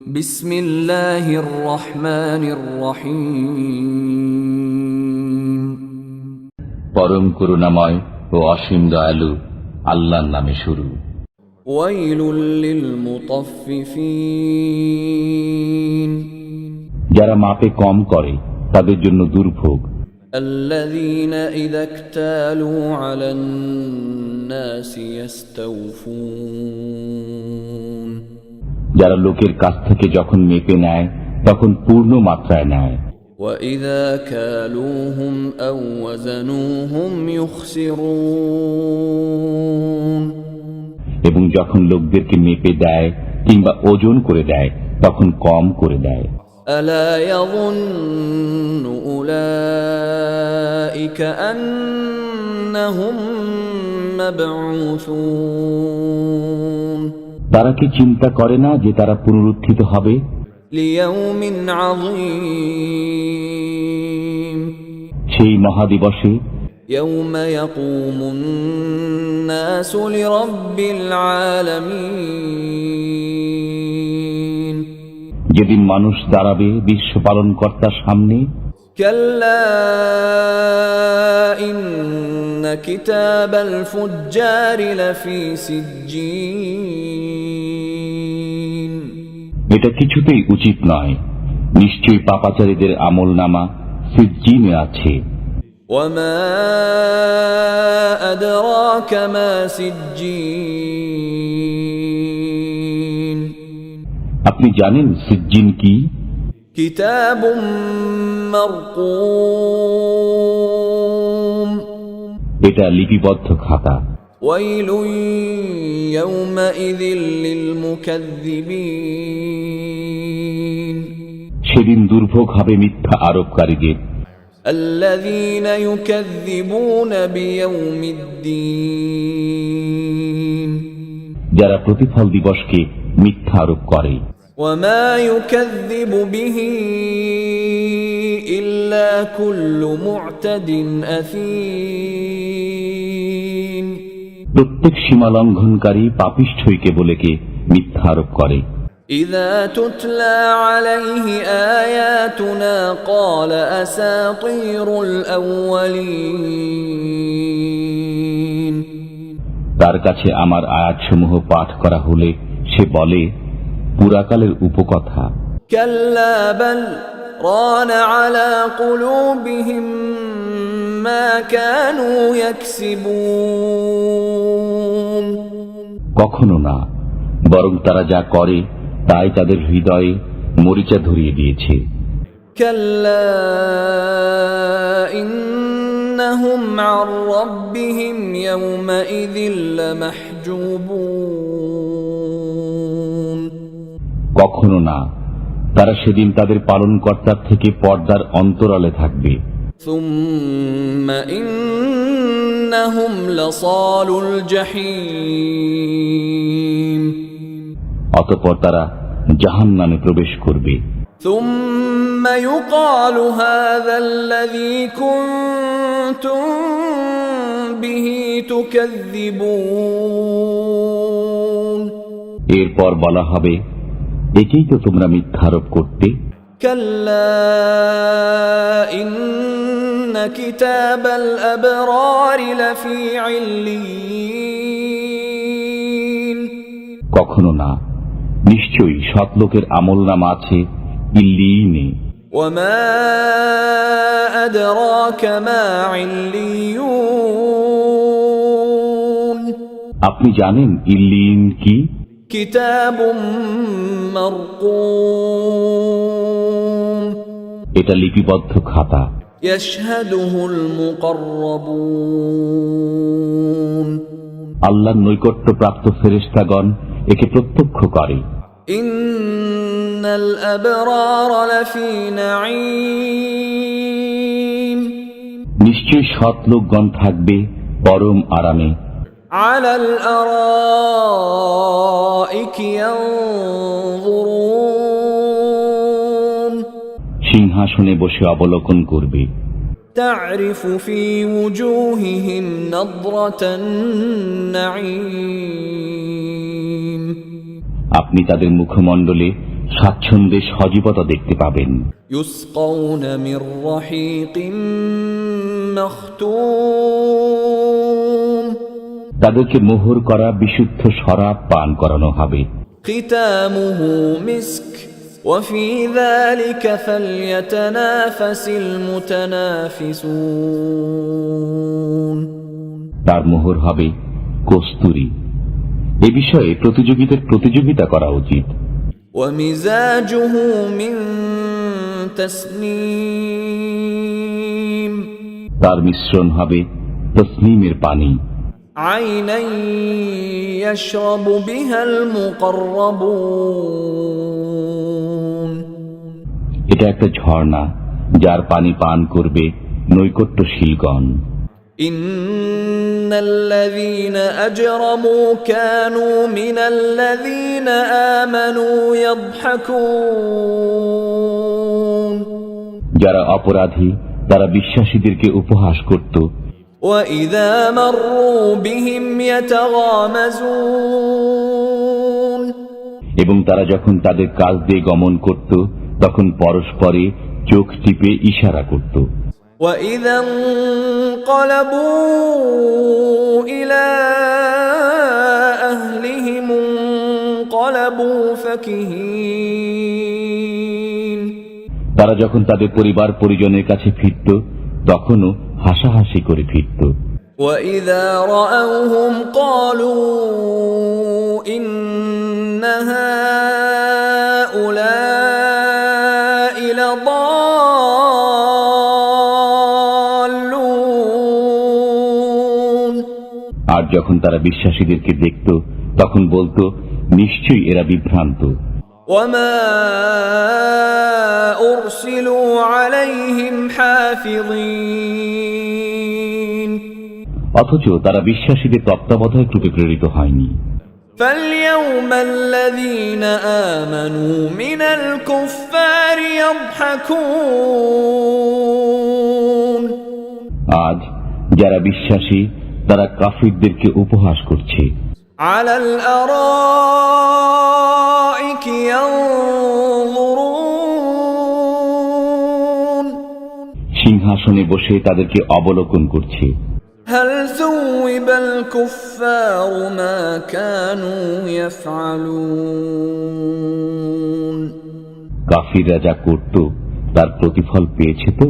বিসমিল্লাহির রহমানির রহিম। পরম করুণাময় ও অসীম দয়ালু আল্লাহর নামে শুরু। ওয়াইলুল লিল মুতাফফিফিন। যারা মাপে কম করে তাদের জন্য দুর্ভোগ। আল্লাযীনা ইযা ইকতালু আলান নাসি ইস্তাওফুন। যারা লোকের কাছ থেকে যখন মেপে নেয় তখন পূর্ণ মাত্রায় নেয়। وَإِذَا كَالُوهُمْ أَوْ وَّزَنُوهُمْ يُخْسِرُونَ। এবং যখন লোকদেরকে মেপে দেয় কিংবা ওজন করে দেয় তখন কম করে দেয়। أَلَا يَظُنُّ أُولَئِكَ أَنَّهُمْ مَبْعُوثُونَ। তারা কি চিন্তা করে না যে তারা পুনরুত্থিত হবে? لِيَوْمٍ عَظِيمٍ। সেই মহাদিবসে يَوْمَ يَقُومُ النَّاسُ لِرَبِّ الْعَالَمِينَ। যেদিন মানুষ দাঁড়াবে বিশ্ব পালনকর্তার সামনে। كَلَّا إِنَّ كِتَابَ الْفُجَّارِ لَفِي سِجِّينٍ। এটা কিছুতেই উচিত নয়। নিশ্চয়ই পাপাচারীদের আমলনামা সিজ্জিনে আছে। وَمَا أَدْرَاكَ مَا سِجِّينٌ। আপনি জানেন সিজ্জিন কি? كِتَابٌ مَّرْقُومٌ। এটা লিপিবদ্ধ খাতা। وَيْلٌ يَوْمَئِذٍ لِّلْمُكَذِّبِينَ। সেদিন দুর্ভোগ হবে মিথ্যা আরোপকারীদের। الَّذِينَ يُكَذِّبُونَ بِيَوْمِ الدِّينِ। যারা প্রতিফল দিবসকে মিথ্যা আরোপ করে। وَمَا يُكَذِّبُ بِهِ إِلَّا كُلُّ مُعْتَدٍ أَثِيمٍ। প্রত্যেক সীমা লঙ্ঘনকারী পাপিষ্ঠই কেবলকে মিথ্যা আরোপ করে। إِذَا تُتْلَى عَلَيْهِ آيَاتُنَا قَالَ أَسَاطِيرُ الْأَوَّلِينَ। তার কাছে আমার আয়াতসমূহ পাঠ করা হলে সে বলে পুরাকালের উপকথা। كَلَّا بَلْ رَانَ عَلَى قُلُوبِهِم مَّا كَانُوا يَكْسِبُونَ। কখনো না, বরং তারা যা করে তাই তাদের হৃদয়ে মরিচা ধরিয়ে দিয়েছে। كَلَّا إِنَّهُمْ عَن رَّبِّهِمْ يَوْمَئِذٍ لَّمَحْجُوبُونَ। কখনো না, তারা সেদিন তাদের পালনকর্তার থেকে পর্দার অন্তরালে থাকবে। ثُمَّ إِنَّهُمْ لَصَالُو الْجَحِيمِ। অতঃপর তারা জাহান্নামে প্রবেশ করবে। ثُمَّ يُقَالُ هَذَا الَّذِي كُنتُم بِهِ تُكَذِّبُونَ। এরপর বলা হবে, একেই তো তোমরা মিথ্যারোপ করতে। كَلَّا إِنَّ كِتَابَ الْأَبْرَارِ لَفِي عِلِّيِّينَ। কখনো না, নিশ্চয়ই সৎলোকের আমলনামা আছে ইল্লিয়িনে। وَمَا أَدْرَاكَ مَا عِلِّيُّونَ। আপনি জানেন ইল্লিয়িন কি? كِتَابٌ مَّرْقُومٌ। এটা লিপিবদ্ধ খাতা। يَشْهَدُهُ الْمُقَرَّبُونَ। আল্লাহর নৈকট্যপ্রাপ্ত ফেরেশতাগণ একে প্রত্যক্ষ করে। إِنَّ الْأَبْرَارَ لَفِي نَعِيمٍ। নিশ্চয়ই সৎ লোকগণ থাকবে পরম আরামে। عَلَى الْأَرَائِكِ يَنظُرُونَ। সিংহাসনে বসে অবলোকন করবে। تَعْرِفُ فِي وُجُوهِهِمْ نَضْرَةَ النَّعِيمِ। আপনি তাদের মুখমণ্ডলে স্বাচ্ছন্দ্যে সজীবতা দেখতে পাবেন। يسقون من رحيق مختوم তাদেরকে মোহর করা বিশুদ্ধ শরাব পান করানো হবে। ختامه مسك وفي ذلك فليتنافس المتنافسون তার মোহর হবে কস্তুরী। এ বিষয়ে প্রতিযোগিতা করা উচিত। ومزاجه من تسنيم তার মিশ্রণ হবে তসনিমের পানি। عينا يشرب بها المقربون এটা একটা ঝর্ণা, যার পানি পান করবে নৈকট্যশীলগণ। إن الذين أجرموا كانوا من الذين آمنوا يضحكون যারা অপরাধী তারা বিশ্বাসীদেরকে উপহাস করত, وإذا مروا بهم يتغامزون এবং তারা যখন তাদের কাজ দিয়ে গমন করত তখন পরস্পরে চোখ টিপে ইশারা করত। وإذا انقلبوا إلى أهلهم انقلبوا فكهين তারা যখন তাদের পরিবার পরিজনের কাছে ফিরত তখনও হাসাহাসি করে ফিরত। وإذا رأوهم قالوا إن هؤلاء لضالون আর যখন তারা বিশ্বাসীদেরকে দেখত তখন বলতো, নিশ্চয়ই এরা বিভ্রান্ত। وما أرسلوا عليهم حافظين অথচ তারা বিশ্বাসীদের তত্ত্বাবধায়ক রূপে প্রেরিত হয়নি। فاليوم الذين آمنوا من الكفار يضحكون আজ যারা বিশ্বাসী তারা কাফিরদেরকে উপহাস করছে। على الأرائك ينظرون সিংহাসনে বসে তাদেরকে অবলোকন করছে। هل ثوب الكفار ما كانوا يفعلون কাফিররা যা করত তার প্রতিফল পেয়েছে তো।